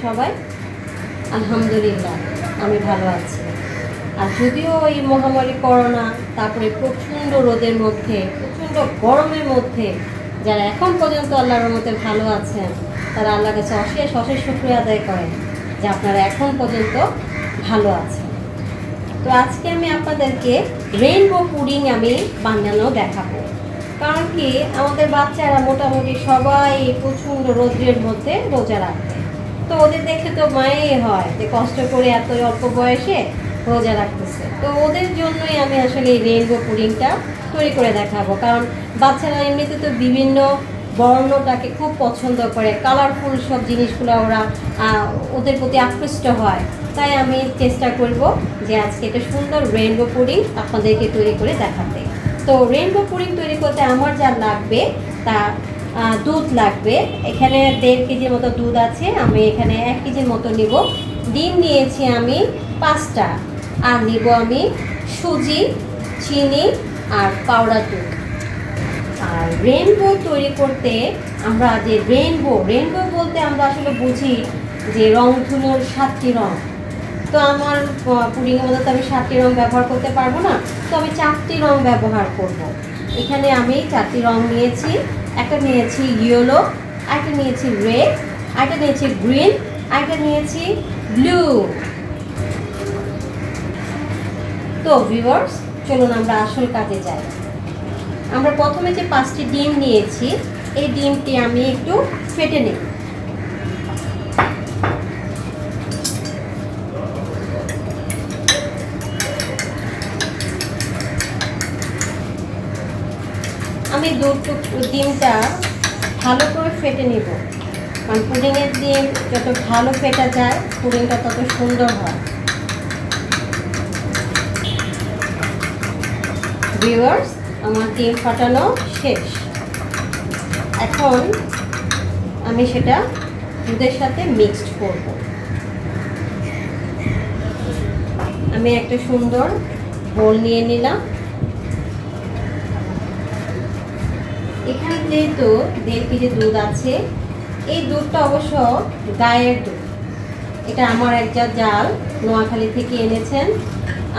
সবাই? আলহামদুলিল্লাহ আমি ভালো আছি। আর যদিও এই মহামারী করোনা, তারপরে প্রচণ্ড রোদের মধ্যে, প্রচণ্ড গরমের মধ্যে যারা এখন পর্যন্ত আল্লাহর রহমতে ভালো আছেন, তারা আল্লাহর কাছে অশেষ অশেষ শুকরিয়া আদায় করেন যে আপনারা এখন পর্যন্ত ভালো আছেন। তো আজকে আমি আপনাদেরকে রেইনবো পুডিং আমি বানানো দেখাবো। কারণ কি, আমাদের বাচ্চারা মোটামুটি সবাই প্রচণ্ড রোদ্রের মধ্যে রোজা রাখে। তো ওদের দেখে তো মায়েই হয় যে কষ্ট করে এত অল্প বয়সে রোজা রাখতেছে। তো ওদের জন্যই আমি আসলে এই রেইনবো পুডিংটা তৈরি করে দেখাবো। কারণ বাচ্চারা এমনিতে তো বিভিন্ন বর্ণটাকে খুব পছন্দ করে, কালারফুল সব জিনিসগুলো ওরা ওদের প্রতি আকৃষ্ট হয়। তাই আমি চেষ্টা করব যে আজকে একটা সুন্দর রেইনবো পুডিং আপনাদেরকে তৈরি করে দেখাতে। তো রেইনবো পুডিং তৈরি করতে আমার যা লাগবে তা দুধ লাগবে। এখানে 1.5 কেজির মতো দুধ আছে, আমি এখানে 1 কেজির মতো নিব। ডিম নিয়েছি আমি 5টা, আর নিব আমি সুজি, চিনি আর পাউডার দুধ। আর রেইনবো তৈরি করতে আমরা যে রেইনবো বলতে আমরা আসলে বুঝি যে রংধনুর 7টি রং। তো আমার পুডিংয়ের মধ্যে তো আমি 7টি রং ব্যবহার করতে পারবো না, তো আমি 4টি রং ব্যবহার করব। এখানে আমি 4টি রং নিয়েছি। একটা নিয়েছি ইয়েলো, একটা নিয়েছি রেড, একটা নিয়েছি গ্রিন, একটা নিয়েছি ব্লু। তো ভিউয়ার্স, চলুন আমরা আসল কাজে যাই। আমরা প্রথমে যে 5টি ডিম নিয়েছি, এই ডিমটি আমি একটু ফেটে নেব। আমি ডিমটা ভালো করে ফেটে নেব, কারণ পুডিংয়ের ডিম যত ভালো ফেটা যায় পুডিংটা তত সুন্দর হয়। ভিউয়ার্স, আমার ডিম ফাটানো শেষ। এখন আমি সেটা দুধের সাথে মিক্সড করব। আমি একটা সুন্দর বোল নিয়ে নিলাম। এখানে যেহেতু 1.5 কেজি দুধ আছে, এই দুধটা অবশ্য গায়ের দুধ। এটা আমার এক জাল নোয়াখালী থেকে এনেছেন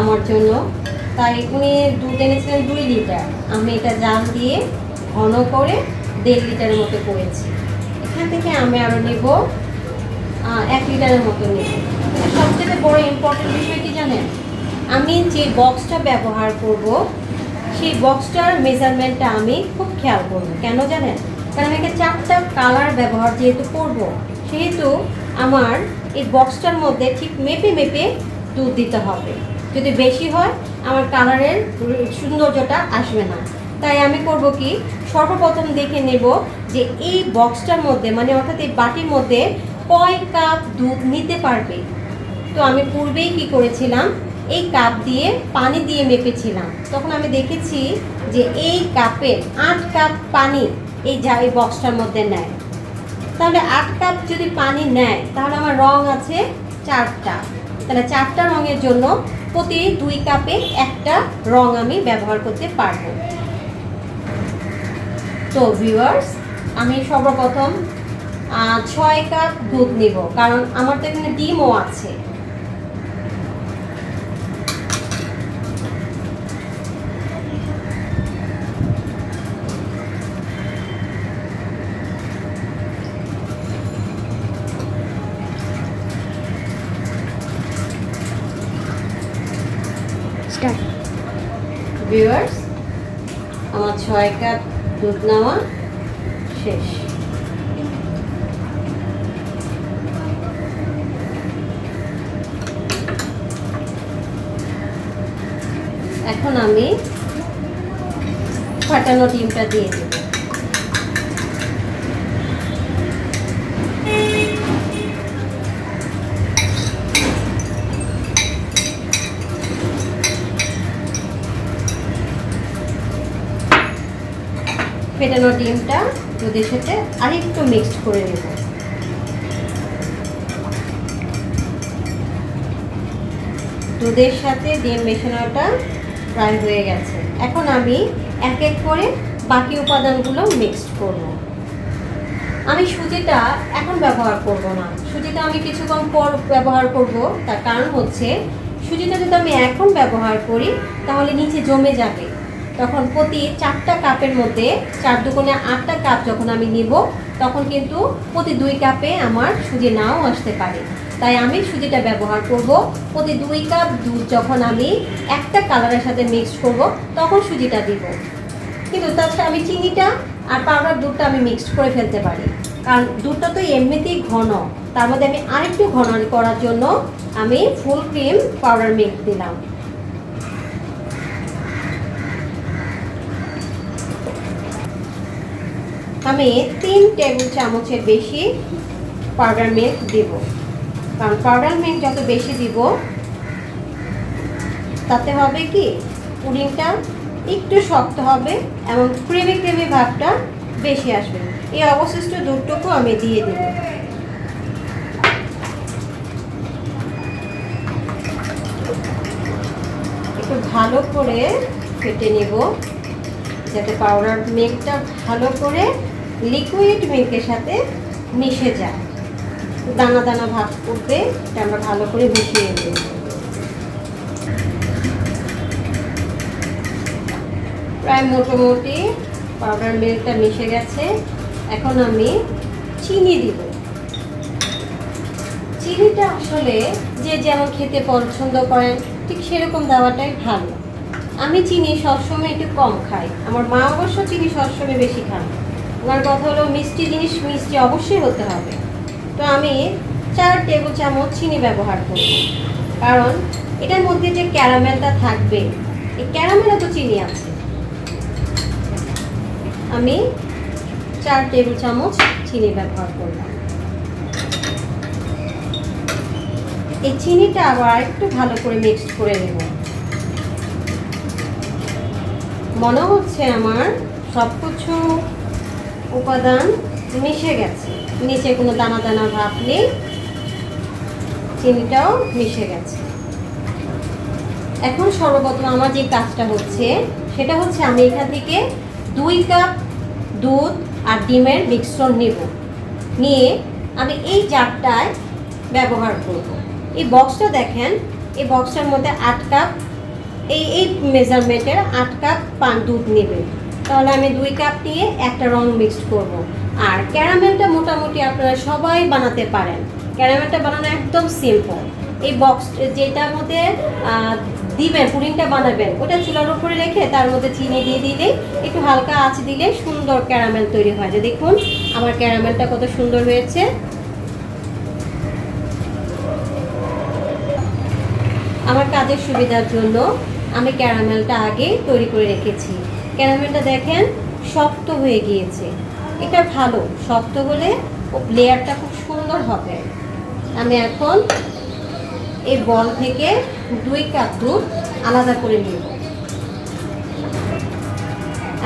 আমার জন্য। তাই উনি দুধ এনেছিলেন 2 লিটার। আমি এটা জাল দিয়ে ঘন করে 1.5 লিটারের মতো করেছি। এখান থেকে আমি আরও নেব 1 লিটারের মতো নেব। সবচেয়ে বড় ইম্পর্টেন্ট বিষয় কি জানেন, আমি যে বক্সটা ব্যবহার করব সেই বক্সটার মেজারমেন্টটা আমি খুব খেয়াল করব। কেন জানেন? কারণ আমি 4টা কালার ব্যবহার যেহেতু করব, সেহেতু আমার এই বক্সটার মধ্যে ঠিক মেপে মেপে দুধ দিতে হবে। যদি বেশি হয় আমার কালারের সৌন্দর্যটা আসবে না। তাই আমি করব কি, সর্বপ্রথম দেখে নেব যে এই বক্সটার মধ্যে, মানে অর্থাৎ এই বাটির মধ্যে কয় কাপ দুধ নিতে পারবে। তো আমি পূর্বেই কি করেছিলাম, এই কাপ দিয়ে পানি দিয়ে মেপেছিলাম। তখন আমি দেখেছি যে এই কাপে 8 কাপ পানি এই বক্সটার মধ্যে নেয়। তাহলে 8 কাপ যদি পানি নেয়, তাহলে আমার রং আছে 4টা। তাহলে 4টা রঙের জন্য প্রতি 2 কাপে 1টা রং আমি ব্যবহার করতে পারবো। তো ভিউয়ার্স, আমি সর্বপ্রথম 6 কাপ দুধ নিব, কারণ আমার তো এখানে ডিমও আছে। ভিউয়ার্স, আমার 6 কাপ দুধ নেওয়া শেষ। এখন আমি ফাটানো ডিমটা দিয়ে দেব। ফেটানো ডিমটা দুধের সাথে আরেকটু মিক্সড করে নেব। দুধের সাথে ডিম মেশানোটা প্রায় হয়ে গেছে। এখন আমি এক এক করে বাকি উপাদানগুলো মিক্সড করব। আমি সুজিটা এখন ব্যবহার করব না, সুজিটা আমি কিছুক্ষণ পর ব্যবহার করব। তার কারণ হচ্ছে সুজিটা যদি আমি এখন ব্যবহার করি তাহলে নিচে জমে যাবে। তখন প্রতি 4টা কাপের মধ্যে 4 দুগুণে 8টা কাপ যখন আমি নিব তখন কিন্তু প্রতি 2 কাপে আমার সুজি নাও আসতে পারে। তাই আমি সুজিটা ব্যবহার করব প্রতি 2 কাপ দুধ যখন আমি একটা কালারের সাথে মিক্স করব তখন সুজিটা দিব। কিন্তু তাছাড়া আমি চিনিটা আর পাউডার দুধটা আমি মিক্সড করে ফেলতে পারি, কারণ দুধটা তো এমনিতেই ঘন, তার মধ্যে আমি আরেকটু ঘন করার জন্য আমি ফুল ক্রিম পাউডার মিক্স দিলাম। আমি 3 টেবিল চামচের বেশি পাউডার মিল্ক দিব, কারণ পাউডার মিল্ক যত বেশি দিব তাতে হবে কি পুডিংটা একটু শক্ত হবে এবং ক্রিমি ক্রিমি ভাবটা বেশি আসবে। এই অবশিষ্ট দুধটুকু আমি দিয়ে দেব। একটু ভালো করে ফেটে নেব যাতে পাউডার মিল্কটা ভালো করে লিকুইড মিল্কের সাথে মিশে যায়। দানা দানা ভাব করবে, এটা আমরা ভালো করে মিশিয়ে দেব। প্রায় মোটামুটি পাউডার মিল্কটা মিশে গেছে। এখন আমি চিনি দিব। চিনিটা আসলে যে যেমন খেতে পছন্দ করেন ঠিক সেরকম দেওয়াটাই ভালো। আমি চিনি সবসময় একটু কম খাই, আমার মা অবশ্য চিনি সবসময় বেশি খান। আমার কথা হলো মিষ্টি জিনিস মিষ্টি অবশ্যই হতে হবে। তো আমি 4 টেবিল চামচ চিনি ব্যবহার করব, কারণ এটার মধ্যে যে ক্যারামেলটা থাকবে এই ক্যারামেলে তো চিনি আছে। আমি 4 টেবিল চামচ চিনি ব্যবহার করলাম। এই চিনিটা আবার একটু ভালো করে মিক্সড করে নেব। মনে হচ্ছে আমার সব কিছু উপাদান মিশে গেছে, নিচে কোনো দানা দানা ভাব নেই, চিনিটাও মিশে গেছে। এখন সর্বপ্রথম আমার যে কাজটা হচ্ছে সেটা হচ্ছে আমি এখান থেকে 2 কাপ দুধ আর ডিমের মিশ্রণ নেব, নিয়ে আমি এই জারটায় ব্যবহার করব। এই বক্সটা দেখেন, এই বক্সটার মধ্যে 8 কাপ এই মেজারমেন্টের 8 কাপ দুধ নেবে। তাহলে আমি 2 কাপ নিয়ে একটা রং মিক্সড করব। আর ক্যারামেলটা মোটামুটি আপনারা সবাই বানাতে পারেন, ক্যারামেলটা বানানো একদম সিম্পল। এই বক্স যেটার মধ্যে দিবেন পুডিংটা বানাবেন ওটা চুলার উপরে রেখে তার মধ্যে চিনি দিয়ে দিলে একটু হালকা আঁচ দিলে সুন্দর ক্যারামেল তৈরি হয়। যে দেখুন আমার ক্যারামেলটা কত সুন্দর হয়েছে। আমার কাজের সুবিধার জন্য আমি ক্যারামেলটা আগে তৈরি করে রেখেছি। ক্যারামেলটা দেখেন শক্ত হয়ে গিয়েছে, এটা ভালো, শক্ত হলে লেয়ারটা খুব সুন্দর হবে। আমি এখন এই বল থেকে 2 কাপ দুধ আলাদা করে নেব।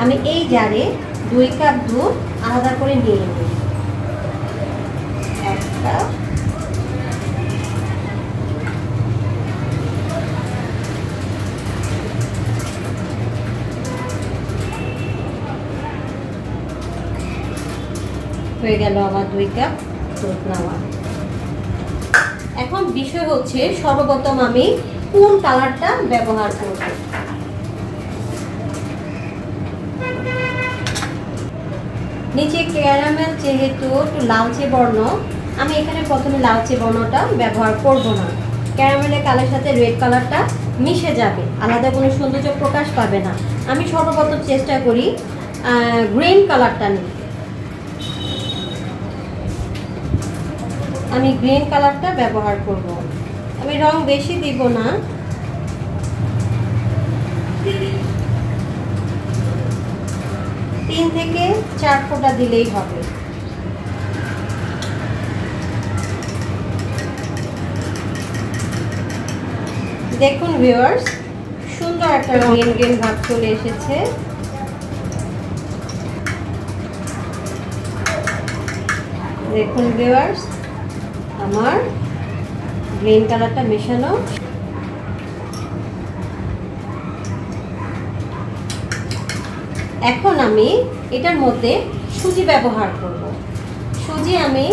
আমি এই জারে 2 কাপ দুধ আলাদা করে নিয়ে নেব। 1 কাপ, হয়ে গেল আমার 2 কাপ দুধ নেওয়া। এখন বিষয় হচ্ছে সর্বপ্রথম আমি কোন কালারটা ব্যবহার করব। নিচে ক্যারামেল যেহেতু একটু লালচে বর্ণ, আমি এখানে প্রথমে লালচে বর্ণটা ব্যবহার করব না। ক্যারামেলের কালারের সাথে রেড কালারটা মিশে যাবে, আলাদা কোনো সৌন্দর্য প্রকাশ পাবে না। আমি সর্বপ্রথম চেষ্টা করি গ্রিন কালারটা নিতে। আমি গ্রিন কালারটা ব্যবহার করব। আমি রং বেশি দিব না, 3 থেকে 4 ফোঁটা দিলেই হবে। দেখুন ভিউয়ার্স, সুন্দর একটা রঙিন গ্রিন ভাব চলে এসেছে। দেখুন ভিউয়ার্স, আমার গ্রিন কালারটা মেশানো। এখন আমি এটার মধ্যে সুজি ব্যবহার করব। সুজি আমি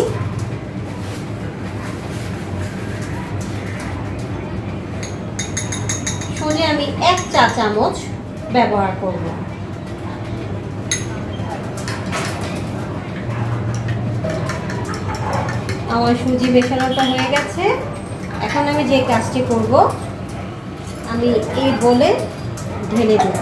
সুজি আমি 1 চা চামচ ব্যবহার করব। আমার সুজি মেশানোটা হয়ে গেছে। এখন আমি যে কাজটি করব, আমি এই বলে ঢেলে দেব।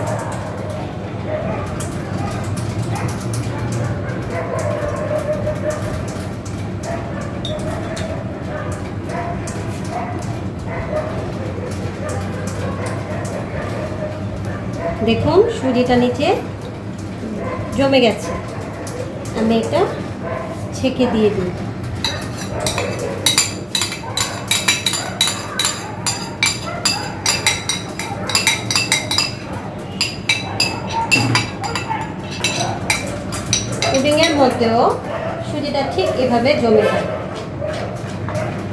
দেখুন সুজিটা নিচে জমে গেছে, আমি এটা ছেঁকে দিয়ে দিই। পুডিংয়ের মধ্যেও সুজিটা ঠিক এভাবে জমে যায়।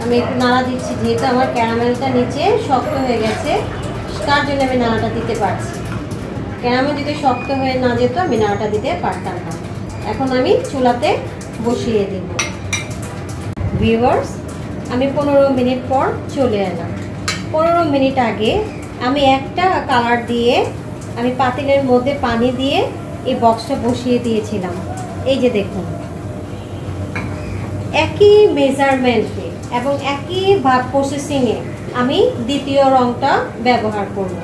আমি একটু নাড়া দিচ্ছি, যেহেতু আমার ক্যারামেলটা নিচে শক্ত হয়ে গেছে, তার জন্য আমি নাড়াটা দিতে পারছি। ক্যারামেল যদি শক্ত হয়ে না যেত আমি নাড়াটা দিতে পারতাম না। এখন আমি চুলাতে বসিয়ে দেব। ভিউয়ার্স, আমি 15 মিনিট পর চলে এলাম। 15 মিনিট আগে আমি একটা কালার দিয়ে আমি পাতিলের মধ্যে পানি দিয়ে এই বক্সটা বসিয়ে দিয়েছিলাম। এই যে দেখুন, একই মেজারমেন্টে এবং একই ভাব প্রসেসিংয়ে আমি দ্বিতীয় রংটা ব্যবহার করব।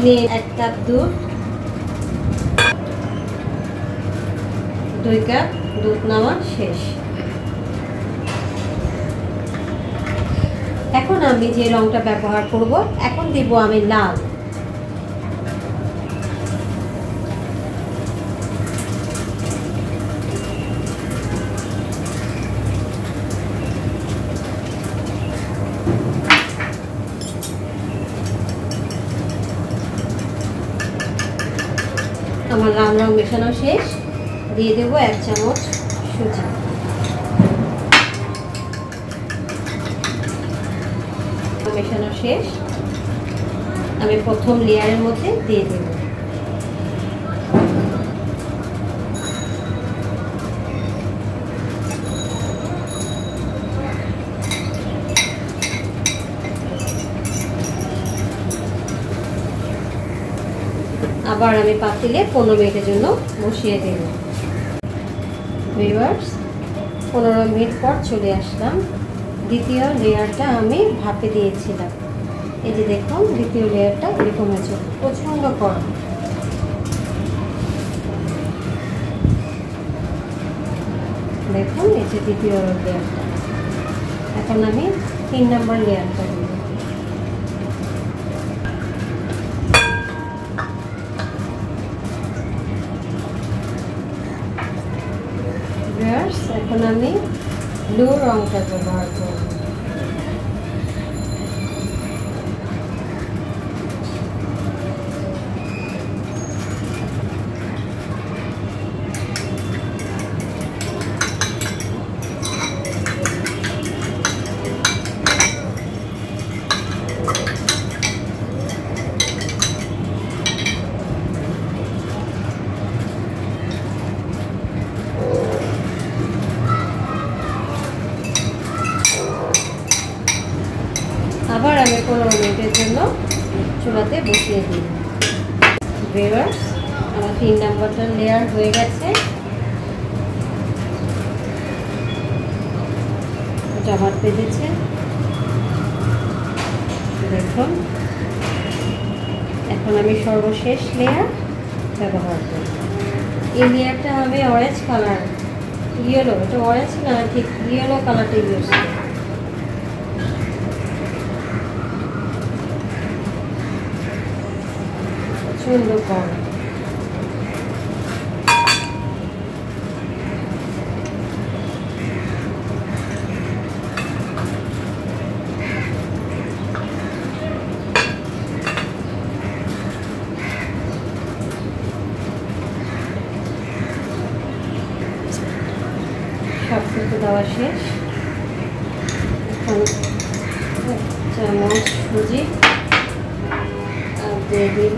নিয়ে 1 কাপ দুধ, 2 কাপ দুধ নেওয়া শেষ। এখন আমি যে রংটা ব্যবহার করব, এখন দিব আমি লাল। আমার লাল রং মেশানো শেষ, দিয়ে দেবো 1 চামচ সুজি। মেশানো শেষ, আমি প্রথম লেয়ারের মধ্যে দিয়ে দেব। আবার আমি পাতিলে 15 মিনিটের জন্য বসিয়ে দেব। ভিউয়ার্স, 15 মিনিট পর চলে আসলাম। দ্বিতীয় লেয়ারটা আমি ভাপে দিয়েছিলাম। এই যে দেখুন, দ্বিতীয় লেয়ারটা এরকম হয়েছে, প্রচণ্ড গরম। দেখুন, এই যে দ্বিতীয় লেয়ারটা। এখন আমি 3 নম্বর লেয়ারটা দেব। এখন আমি ব্লু রংটা ব্যবহার করব। আবার আমি 15 মিনিটের জন্য চুলাতে বসিয়ে দিই। ভিউয়ার্স, আমার 3 নম্বরটা লেয়ার হয়ে গেছে। জমাট বেঁধেছে, দেখুন। এখন আমি সর্বশেষ লেয়ার ব্যবহার করব। এই লেয়ারটা আমি অরেঞ্জ কালার, ইয়েলো, এটা অরেঞ্জ না, ঠিক ইয়েলো কালারটা ইউজ করি। সুন্দর গরম। সব কিছু দেওয়া শেষ। এখন 1 চামচ সুজি আর দিয়ে দিব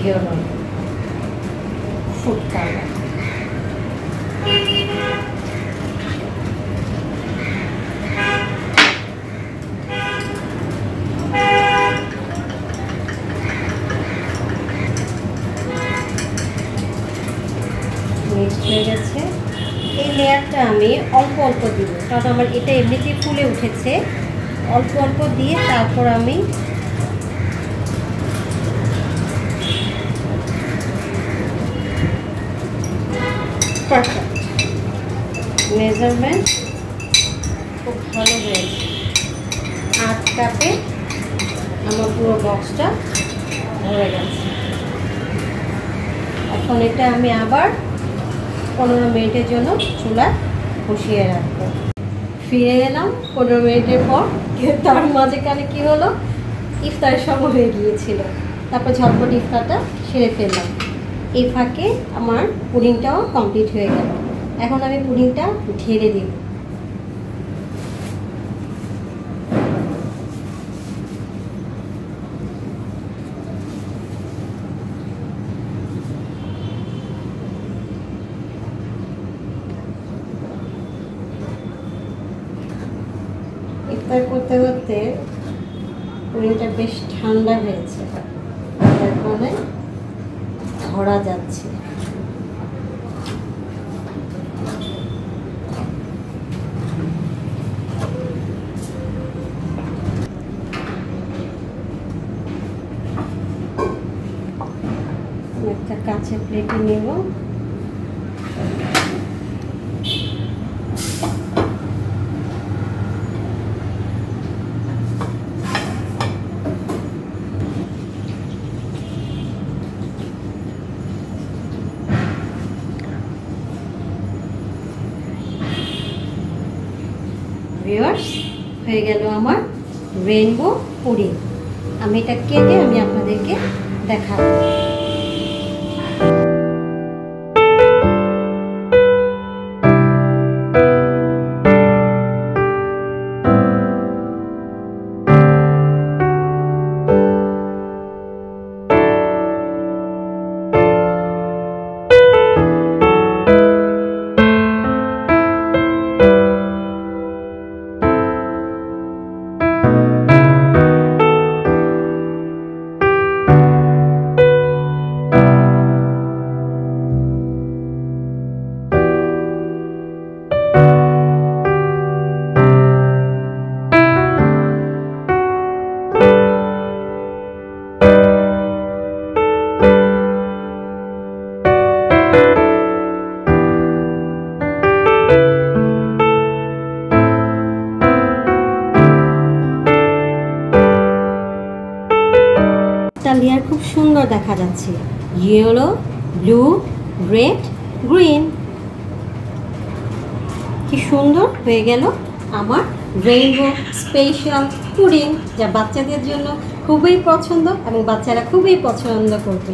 ইয়েলো ফুড কালার। মিক্সড হয়ে গেছে। এই লেয়ারটা আমি অল্প অল্প দিব, কারণ আমার এটা এমনিতেই ফুলে উঠেছে। অল্প অল্প দিয়ে তারপর আমি পারফেক্ট মেজারমেন্ট খুব ভালো হয়েছে। 8 কাপে আমার পুরো বক্সটা ভরে গেছে। এখন এটা আমি আবার 15 মিনিটের জন্য চুলা বসিয়ে রাখবো। ফিরে এলাম 15 মিনিটের পর। তার মাঝখানে কি হলো, ইফতারের সময় হয়ে গিয়েছিল। তারপর ঝটপট ইফতারটা সেরে ফেললাম। এই ফাঁকে আমার পুডিংটাও কমপ্লিট হয়ে গেল। এখন আমি পুডিংটা ঢেলে দিব। ইফতার করতে করতে পুডিংটা বেশ ঠান্ডা হয়েছে, তার কারণে ধরা যাচ্ছে। একটা কাঁচের প্লেটে নেব। ভিউয়ার্স, হয়ে গেল আমার রেইনবো পুডিং। আমি এটা কেটে আমি আপনাদেরকে দেখাবো। লেয়ার খুব সুন্দর দেখা যাচ্ছে, ইয়েলো, ব্লু, রেড, গ্রিন। কি সুন্দর হয়ে গেল আমার রেইনবো স্পেশাল পুডিং, যা বাচ্চাদের জন্য খুবই পছন্দ এবং বাচ্চারা খুবই পছন্দ করবে।